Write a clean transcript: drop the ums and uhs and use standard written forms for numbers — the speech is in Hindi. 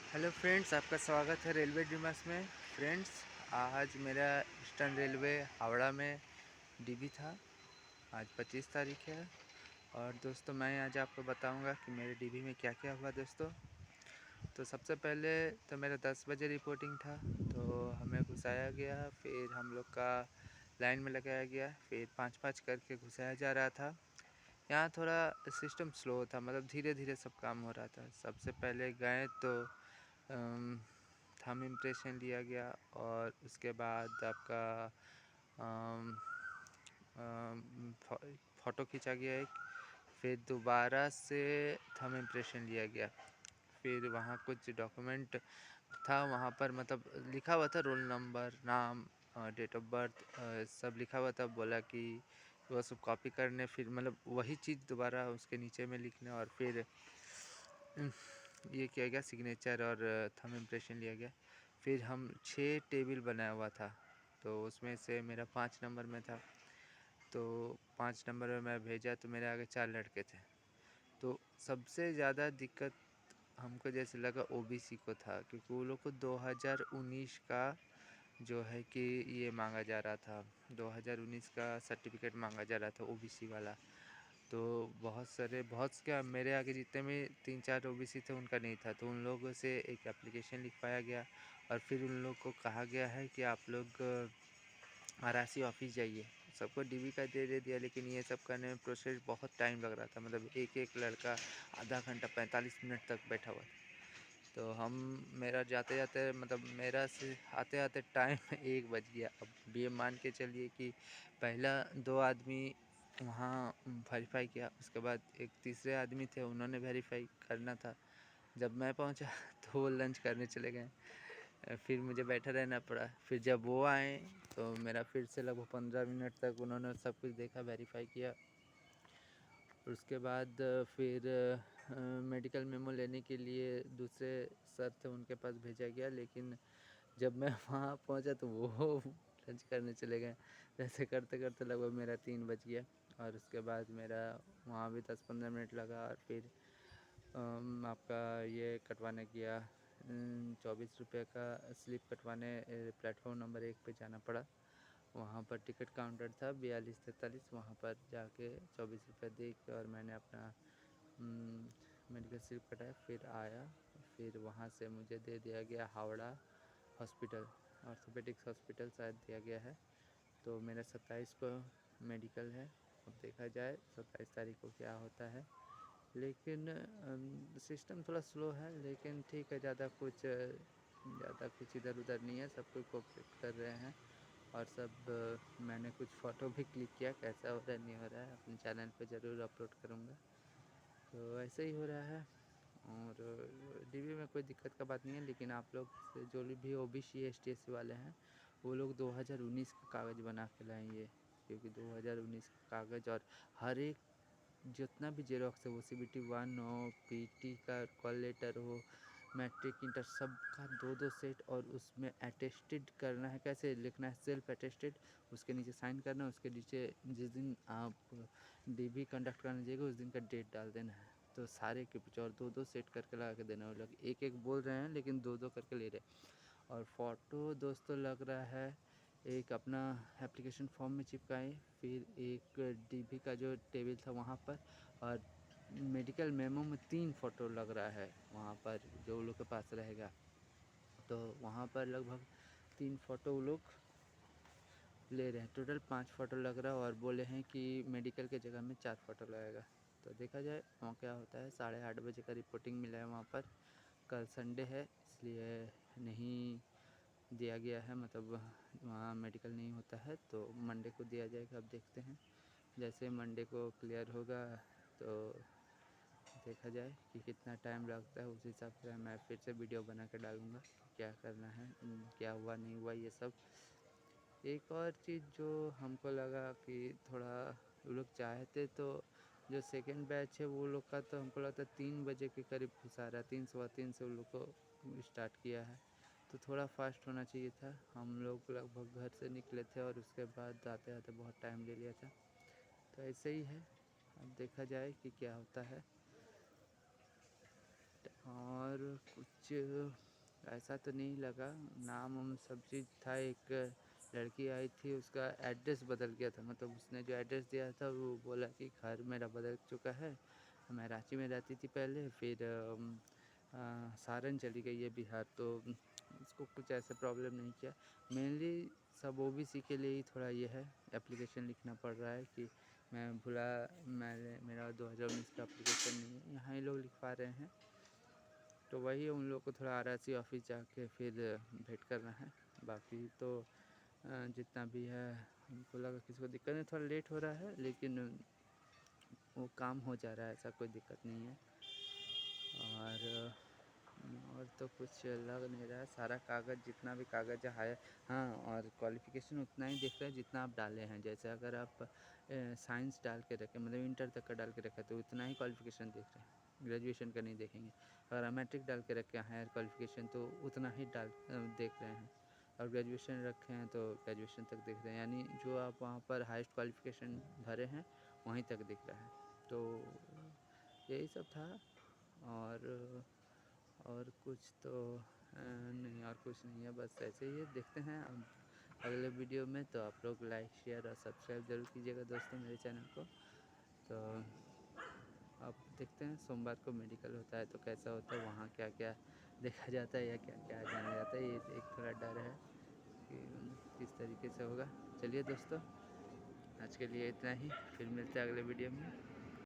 हेलो फ्रेंड्स, आपका स्वागत है रेलवे ड्रीमर्स में। फ्रेंड्स, आज मेरा ईस्टर्न रेलवे हावड़ा में डीबी था। आज 25 तारीख है और दोस्तों मैं आज आपको बताऊंगा कि मेरे डीबी में क्या क्या हुआ दोस्तों। तो सबसे पहले तो मेरा 10 बजे रिपोर्टिंग था, तो हमें घुसाया गया, फिर हम लोग का लाइन में लगाया गया, फिर 5-5 करके घुसाया जा रहा था। यहाँ थोड़ा सिस्टम स्लो था, मतलब धीरे धीरे सब काम हो रहा था। सबसे पहले गए तो थंब इम्प्रेशन लिया गया और उसके बाद आपका फ़ोटो खींचा गया एक, फिर दोबारा से थंब इम्प्रेशन लिया गया। फिर वहाँ कुछ डॉक्यूमेंट था, वहाँ पर मतलब लिखा हुआ था रोल नंबर, नाम, डेट ऑफ बर्थ, सब लिखा हुआ था। बोला कि वो सब कॉपी करने, फिर मतलब वही चीज़ दोबारा उसके नीचे में लिखने, और फिर ये किया गया सिग्नेचर और थंब इम्प्रेशन लिया गया। फिर हम 6 टेबल बनाया हुआ था, तो उसमें से मेरा 5 नंबर में था। तो 5 नंबर में मैं भेजा तो मेरे आगे 4 लड़के थे। तो सबसे ज़्यादा दिक्कत हमको जैसे लगा ओबीसी को था, क्योंकि वो लोग को 2019 का जो है कि ये मांगा जा रहा था, 2019 का सर्टिफिकेट मांगा जा रहा था ओबीसी वाला। तो बहुत क्या, मेरे आगे जितने में 3-4 ओबीसी थे उनका नहीं था, तो उन लोगों से एक एप्लीकेशन लिखवाया गया और फिर उन लोग को कहा गया है कि आप लोग आरआरसी ऑफिस जाइए। सबको डीबी का दे दिया, लेकिन ये सब करने में प्रोसेस बहुत टाइम लग रहा था। मतलब एक एक लड़का आधा घंटा 45 मिनट तक बैठा हुआ था। तो हम मेरा जाते जाते मतलब मेरा से आते आते टाइम 1 बज गया। अब ये मान के चलिए कि पहला 2 आदमी वहाँ वेरीफाई किया, उसके बाद एक तीसरे आदमी थे, उन्होंने वेरीफाई करना था। जब मैं पहुँचा तो वो लंच करने चले गए, फिर मुझे बैठा रहना पड़ा। फिर जब वो आए तो मेरा फिर से लगभग 15 मिनट तक उन्होंने सब कुछ देखा, वेरीफाई किया। उसके बाद फिर मेडिकल मेमो लेने के लिए दूसरे सर थे, उनके पास भेजा गया। लेकिन जब मैं वहाँ पहुँचा तो वो लंच करने चले गए। ऐसे करते करते लगभग मेरा 3 बज गया, और उसके बाद मेरा वहाँ भी 10-15 मिनट लगा। और फिर आपका ये कटवाने गया, 24 रुपये का स्लिप कटवाने प्लेटफॉर्म नंबर 1 पे जाना पड़ा। वहाँ पर टिकट काउंटर था 42-43, वहाँ पर जाके 24 रुपये दे के और मैंने अपना मेडिकल स्लिप कटाया, फिर आया। फिर वहाँ से मुझे दे दिया गया हावड़ा हॉस्पिटल, ऑर्थोपेडिक्स हॉस्पिटल शायद दिया गया है। तो मेरा 27 को मेडिकल है। अब देखा जाए 27 तारीख को क्या होता है। लेकिन सिस्टम थोड़ा स्लो है, लेकिन ठीक है, ज़्यादा कुछ इधर उधर नहीं है, सब कुछ कोऑपरेट कर रहे हैं। और सब मैंने कुछ फ़ोटो भी क्लिक किया, कैसा हो रहा है नहीं हो रहा है अपने चैनल पे ज़रूर अपलोड करूँगा। तो ऐसे ही हो रहा है। और डीबी में कोई दिक्कत का बात नहीं है, लेकिन आप लोग से जो भी ओबीसी एसटी वाले हैं, वो लोग 2019 का कागज़ बना के लाएंगे, क्योंकि 2019 का कागज़ और हर एक जितना भी जेरोक्स है, वो CBT 1 हो, पीटी का कॉल लेटर हो, मैट्रिक इंटर, सब का 2-2 सेट। और उसमें अटेस्टेड करना है, कैसे लिखना है, सेल्फ अटेस्टेड, उसके नीचे साइन करना है, उसके नीचे जिस दिन आप डीबी कंडक्ट करने जाइएगा उस दिन का डेट डाल देना है। तो सारे के पीछे और 2-2 सेट करके लगा के देना। वो लोग एक एक बोल रहे हैं लेकिन 2-2 करके ले रहे। और फ़ोटो दोस्तों लग रहा है एक अपना एप्लीकेशन फॉर्म में चिपकाएँ, फिर एक डीबी का जो टेबल था वहाँ पर, और मेडिकल मेमो में 3 फ़ोटो लग रहा है वहाँ पर जो वो लोग के पास रहेगा। तो वहाँ पर लगभग 3 फ़ोटो वो लोग ले रहे हैं। टोटल 5 फ़ोटो लग रहा है, और बोले हैं कि मेडिकल के जगह में 4 फ़ोटो लगेगा। तो देखा जाए वहाँ क्या होता है। 8:30 बजे का रिपोर्टिंग मिला है वहाँ पर। कल संडे है, इसलिए नहीं दिया गया है, मतलब वहाँ मेडिकल नहीं होता है, तो मंडे को दिया जाएगा। अब देखते हैं, जैसे मंडे को क्लियर होगा तो देखा जाए कि कितना टाइम लगता है। उस हिसाब से मैं फिर से वीडियो बना के डालूँगा कि क्या करना है, क्या हुआ नहीं हुआ ये सब। एक और चीज़ जो हमको लगा कि थोड़ा वो लोग चाहते, तो जो सेकेंड बैच है वो लोग का, तो हमको लगता है 3 बजे के करीब घुसा रहा है, 3 सवा 3 से वो लोग को स्टार्ट किया है। तो थोड़ा फास्ट होना चाहिए था। हम लोग लगभग घर से निकले थे और उसके बाद आते आते बहुत टाइम ले लिया था। तो ऐसे ही है, अब देखा जाए कि क्या होता है। और कुछ कुछ ऐसा तो नहीं लगा, नाम वाम सब चीज़ था। एक लड़की आई थी, उसका एड्रेस बदल गया था, मतलब उसने जो एड्रेस दिया था वो बोला कि घर मेरा बदल चुका है, मैं रांची में रहती थी पहले, फिर सारन चली गई है बिहार, तो उसको कुछ ऐसा प्रॉब्लम नहीं किया। मेनली सब ओबीसी के लिए ही थोड़ा ये है, एप्लीकेशन लिखना पड़ रहा है कि मैंने मेरा 2019 का एप्लीकेशन नहीं है, यहाँ ही लोग लिखवा रहे हैं। तो वही उन लोग को थोड़ा आरआरसी ऑफिस जाके फिर भेंट करना है। बाकी तो जितना भी है, हमको लगा किसी को दिक्कत नहीं, थोड़ा लेट हो रहा है लेकिन वो काम हो जा रहा है, ऐसा कोई दिक्कत नहीं है। और तो कुछ लग नहीं रहा है, सारा कागज़ जितना भी कागज़ है। हाँ, और क्वालिफ़िकेशन उतना ही दिख रहा है जितना आप डाले हैं। जैसे अगर आप साइंस डाल के रखें, मतलब इंटर तक का डाल के रखा, तो उतना ही क्वालिफ़िकेशन देख रहे हैं, ग्रेजुएशन का नहीं देखेंगे। अगर आप मैट्रिक डाल के रखे हायर क्वालिफ़िकेशन, तो उतना ही देख रहे हैं। और ग्रेजुएशन रखे हैं तो ग्रेजुएशन तक देख रहे हैं, यानी जो आप वहाँ पर हाईएस्ट क्वालिफ़िकेशन भरे हैं वहीं तक दिख रहा है। तो यही सब था। और कुछ तो नहीं, और कुछ नहीं है, बस ऐसे ही है। देखते हैं अब अगले वीडियो में, तो आप लोग लाइक शेयर और सब्सक्राइब ज़रूर कीजिएगा दोस्तों मेरे चैनल को। तो अब देखते हैं सोमवार को मेडिकल होता है तो कैसा होता है, वहाँ क्या क्या देखा जाता है या क्या क्या जाना जाता है, ये एक थोड़ा डर है कि किस तरीके से होगा। चलिए दोस्तों, आज के लिए इतना ही, फिर मिलते हैं अगले वीडियो में।